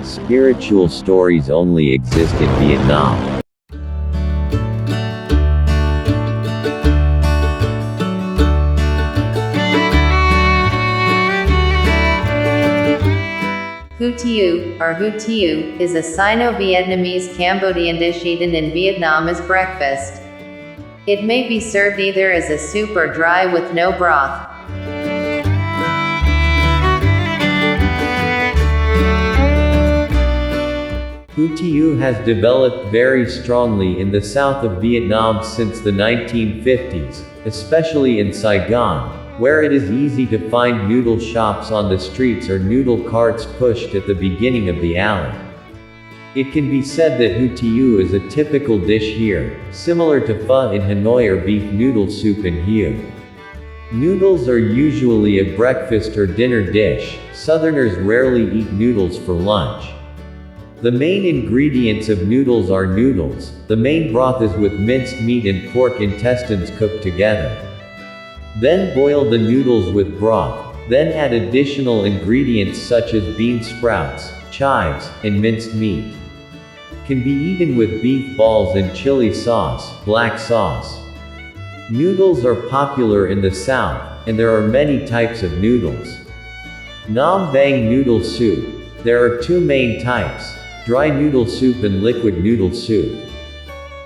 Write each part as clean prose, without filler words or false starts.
Spiritual stories only exist in Vietnam. Hủ tiếu, or hủ tiếu, is a Sino-Vietnamese Cambodian dish eaten in Vietnam as breakfast. It may be served either as a soup or dry with no broth. Hủ tiếu has developed very strongly in the south of Vietnam since the 1950s, especially in Saigon, where it is easy to find noodle shops on the streets or noodle carts pushed at the beginning of the alley. It can be said that hủ tiếu is a typical dish here, similar to pho in Hanoi or beef noodle soup in Hue. Noodles are usually a breakfast or dinner dish. Southerners rarely eat noodles for lunch. The main ingredients of noodles are noodles. The main broth is with minced meat and pork intestines cooked together. Then boil the noodles with broth. Then add additional ingredients such as bean sprouts, chives, and minced meat. Can be eaten with beef balls and chili sauce, black sauce. Noodles are popular in the south, and there are many types of noodles. Nam Vang noodle soup. There are two main types: dry noodle soup and liquid noodle soup.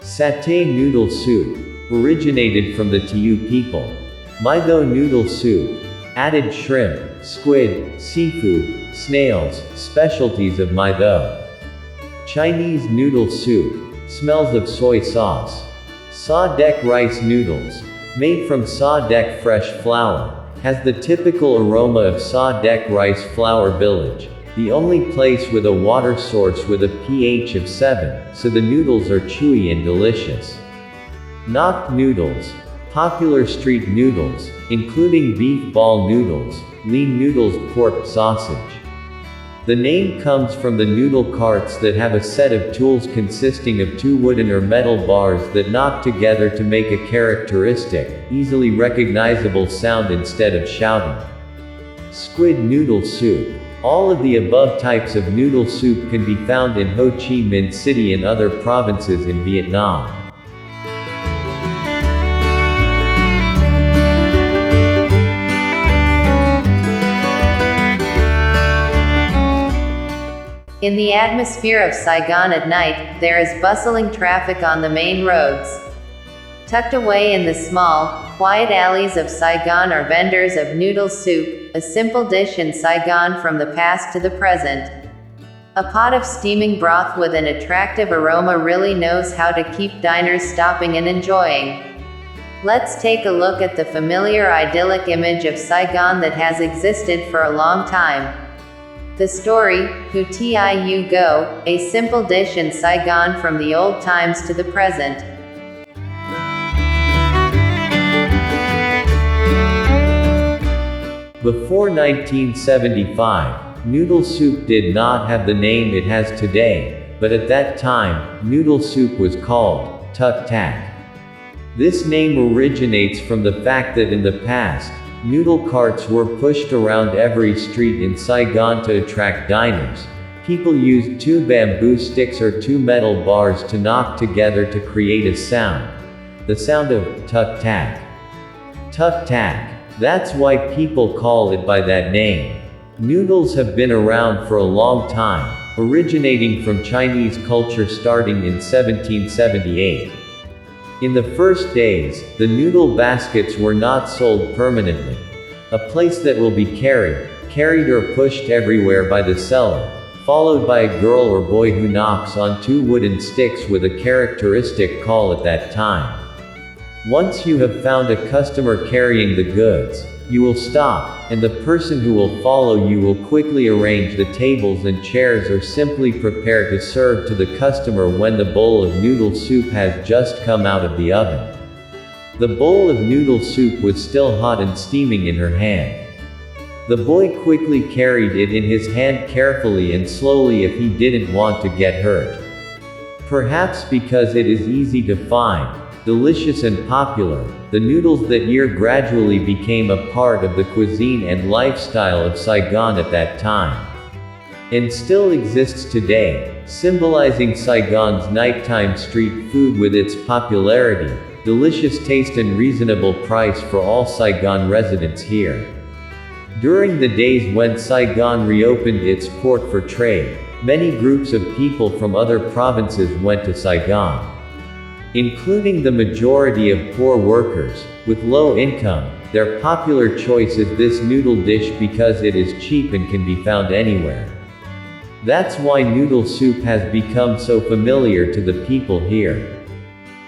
Satay noodle soup originated from the Tieu people. My Tho noodle soup added shrimp, squid, seafood, snails, specialties of My Tho. Chinese noodle soup smells of soy sauce. Sa Dec rice noodles, made from Sa Dec fresh flour, has the typical aroma of Sa Dec rice flour village, the only place with a water source with a pH of 7, so the noodles are chewy and delicious. Nok noodles, popular street noodles, including beef ball noodles, lean noodles, pork sausage. The name comes from the noodle carts that have a set of tools consisting of two wooden or metal bars that knock together to make a characteristic, easily recognizable sound instead of shouting. Squid noodle soup. All of the above types of noodle soup can be found in Ho Chi Minh City and other provinces in Vietnam. In the atmosphere of Saigon at night, there is bustling traffic on the main roads. Tucked away in the small, quiet alleys of Saigon are vendors of noodle soup, a simple dish in Saigon from the past to the present. A pot of steaming broth with an attractive aroma really knows how to keep diners stopping and enjoying. Let's take a look at the familiar idyllic image of Saigon that has existed for a long time. The story, Hủ tiếu go, a simple dish in Saigon from the old times to the present. Before 1975, noodle soup did not have the name it has today, but at that time, noodle soup was called tuk tak. This name originates from the fact that in the past, noodle carts were pushed around every street in Saigon to attract diners. People used two bamboo sticks or two metal bars to knock together to create a sound. The sound of tuk tak. Tuk tak. That's why people call it by that name. Noodles have been around for a long time, originating from Chinese culture starting in 1778. In the first days, the noodle baskets were not sold permanently. A place that will be carried or pushed everywhere by the seller, followed by a girl or boy who knocks on two wooden sticks with a characteristic call at that time. Once you have found a customer carrying the goods, you will stop, and the person who will follow you will quickly arrange the tables and chairs or simply prepare to serve to the customer when the bowl of noodle soup has just come out of the oven. The bowl of noodle soup was still hot and steaming in her hand. The boy quickly carried it in his hand carefully and slowly if he didn't want to get hurt. Perhaps because it is easy to find, delicious and popular, the noodles that year gradually became a part of the cuisine and lifestyle of Saigon at that time. and still exists today, symbolizing Saigon's nighttime street food with its popularity, delicious taste and reasonable price for all Saigon residents here. During the days when Saigon reopened its port for trade, many groups of people from other provinces went to Saigon, including the majority of poor workers, with low income. Their popular choice is this noodle dish because it is cheap and can be found anywhere. That's why noodle soup has become so familiar to the people here.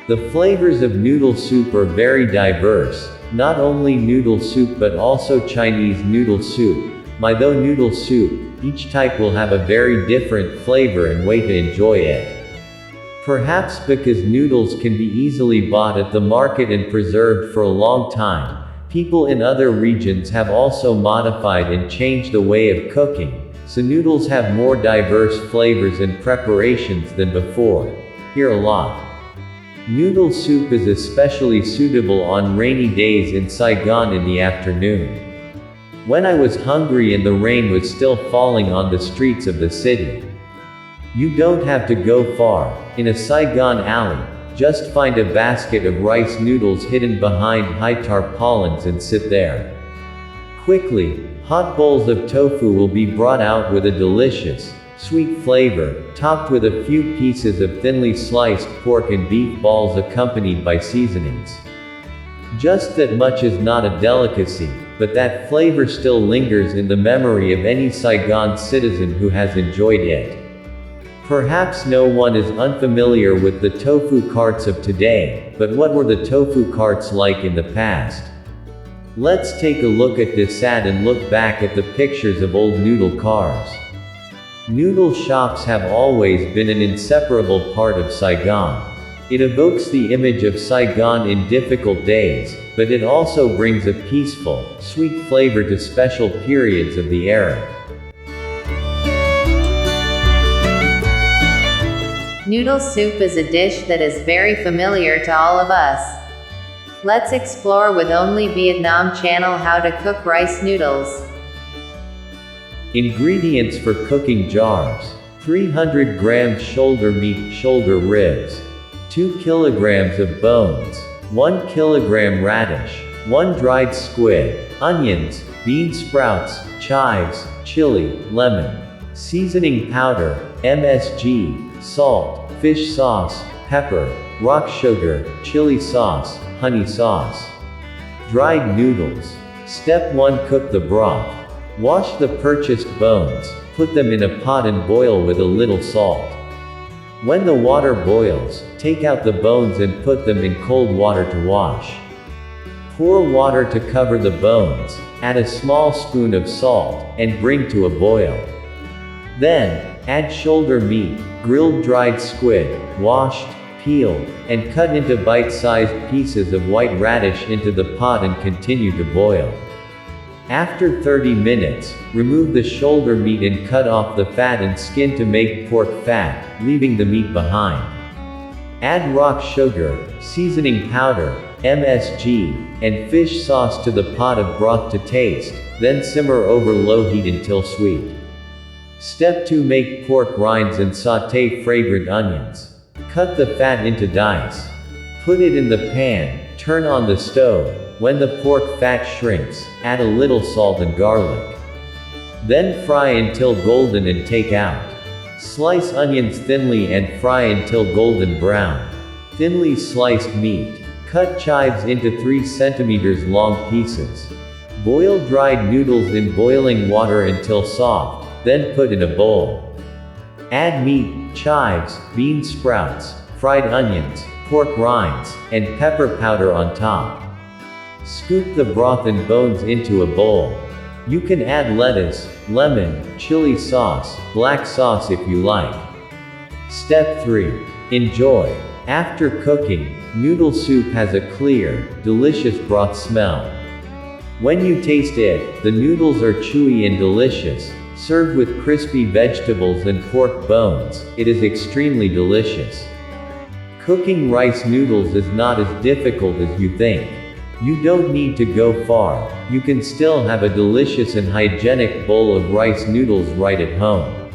The flavors of noodle soup are very diverse, not only noodle soup but also Chinese noodle soup, Maido noodle soup. Each type will have a very different flavor and way to enjoy it. Perhaps because noodles can be easily bought at the market and preserved for a long time, people in other regions have also modified and changed the way of cooking, so noodles have more diverse flavors and preparations than before. Here a lot. Noodle soup is especially suitable on rainy days in Saigon in the afternoon, when I was hungry and the rain was still falling on the streets of the city. You don't have to go far. In a Saigon alley, just find a basket of rice noodles hidden behind high tarpaulins and sit there. Quickly, hot bowls of tofu will be brought out with a delicious, sweet flavor, topped with a few pieces of thinly sliced pork and beef balls accompanied by seasonings. Just that much is not a delicacy, but that flavor still lingers in the memory of any Saigon citizen who has enjoyed it. Perhaps no one is unfamiliar with the tofu carts of today, but what were the tofu carts like in the past? Let's take a look at this ad and look back at the pictures of old noodle cars. Noodle shops have always been an inseparable part of Saigon. It evokes the image of Saigon in difficult days, but it also brings a peaceful, sweet flavor to special periods of the era. Noodle soup is a dish that is very familiar to all of us. Let's explore with Only Vietnam channel how to cook rice noodles. Ingredients for cooking jars: 300 grams shoulder meat, shoulder ribs, 2 kilograms of bones, 1 kilogram radish, 1 dried squid, onions, bean sprouts, chives, chili, lemon, seasoning powder, MSG, salt, fish sauce, pepper, rock sugar, chili sauce, honey sauce. Dried noodles. Step 1: cook the broth. Wash the purchased bones, put them in a pot and boil with a little salt. When the water boils, take out the bones and put them in cold water to wash. Pour water to cover the bones, add a small spoon of salt, and bring to a boil. Then, add shoulder meat, grilled dried squid, washed, peeled, and cut into bite-sized pieces of white radish into the pot and continue to boil. After 30 minutes, remove the shoulder meat and cut off the fat and skin to make pork fat, leaving the meat behind. Add rock sugar, seasoning powder, MSG, and fish sauce to the pot of broth to taste, then simmer over low heat until sweet. Step 2: make pork rinds and sauté fragrant onions. Cut the fat into dice. Put it in the pan, turn on the stove. When the pork fat shrinks, add a little salt and garlic. Then fry until golden and take out. Slice onions thinly and fry until golden brown. Thinly sliced meat. Cut chives into 3 centimeters long pieces. Boil dried noodles in boiling water until soft, then put in a bowl. Add meat, chives, bean sprouts, fried onions, pork rinds, and pepper powder on top. Scoop the broth and bones into a bowl. You can add lettuce, lemon, chili sauce, black sauce if you like. Step 3. Enjoy. After cooking, noodle soup has a clear, delicious broth smell. When you taste it, the noodles are chewy and delicious. Served with crispy vegetables and pork bones, it is extremely delicious. Cooking rice noodles is not as difficult as you think. You don't need to go far. You can still have a delicious and hygienic bowl of rice noodles right at home.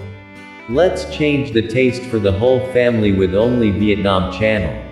Let's change the taste for the whole family with Only Vietnam channel.